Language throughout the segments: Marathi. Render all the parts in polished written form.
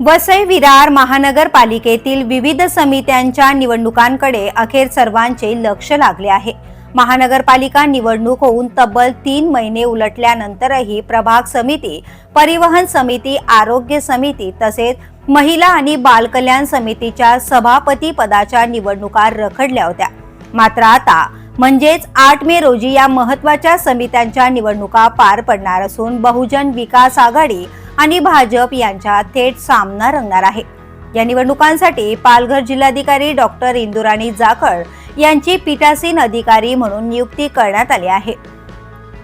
वसई विरार महानगरपालिकेतील विविध समित्यांच्या निवडणुकांकडे अखेर सर्वांचे लक्ष लागले आहे। महानगरपालिका निवडणूक होऊन तब्बल 3 महिने उलटल्यानंतरही प्रभाग समिती, परिवहन समिती, आरोग्य समिती तसेच महिला आणि बालकल्याण समितीच्या सभापती पदाच्या निवडणुका रखडल्या होत्या। मात्र आता म्हणजेच 8 मे रोजी या महत्त्वाच्या समित्यांच्या निवडणुका पार पडणार असून बहुजन विकास आघाडी आणि भाजप यांच्यात थेट सामना रंगणार आहे। या निवडणुकांसाठी पालघर जिल्हाधिकारी डॉक्टर इंदुराणी जाखड यांची पीठासीन अधिकारी म्हणून नियुक्ती करण्यात आली आहे।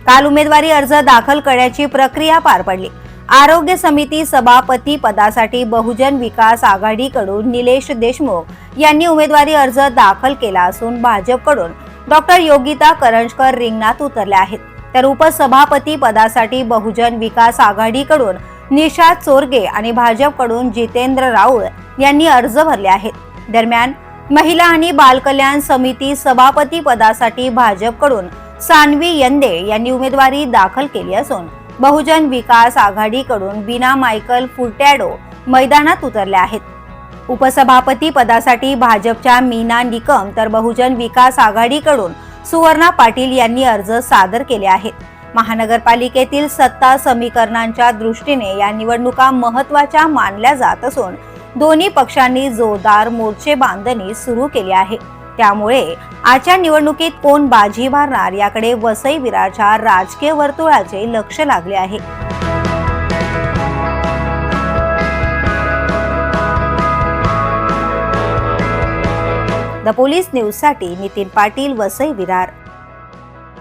काल उमेदवारी अर्ज दाखल करण्याची प्रक्रिया पार पडली। आरोग्य समिती सभापती पदासाठी बहुजन विकास आघाडीकडून निलेश देशमुख यांनी उमेदवारी अर्ज दाखल केला असून भाजपकडून डॉक्टर योगिता करंजकर रिंगणात उतरल्या आहेत। तर उपसभापती पदासाठी बहुजन विकास आघाडीकडून निशाद चोरगे आणि भाजपकडून जितेंद्र राऊळ यांनी अर्ज भरले आहेत। दरम्यान महिला आणि बालकल्याण समिती सभापती पदासाठी भाजपकडून सानवी यंदे यांनी उमेदवारी दाखल केली असून बहुजन विकास आघाडीकडून बीना मायकल फुर्टॅडो मैदानात उतरल्या आहेत। उपसभापती पदासाठी भाजपच्या मीना निकम तर बहुजन विकास आघाडीकडून सुवर्णा पाटील यांनी अर्ज सादर केले आहेत। महानगरपालिकेतील सत्ता समीकरणांच्या दृष्टीने या निवडणुका महत्त्वाच्या मानल्या जात असून दोन्ही पक्षांनी जोरदार मोर्चे बांधणी सुरू केली आहे। त्यामुळे आजच्या निवडणुकीत कोण बाजी मारणार याकडे वसई विरारच्या राजकीय वर्तुळाचे लक्ष लागले आहे। द पोलीस न्यूज साठी नितीन पाटील, वसई विरार।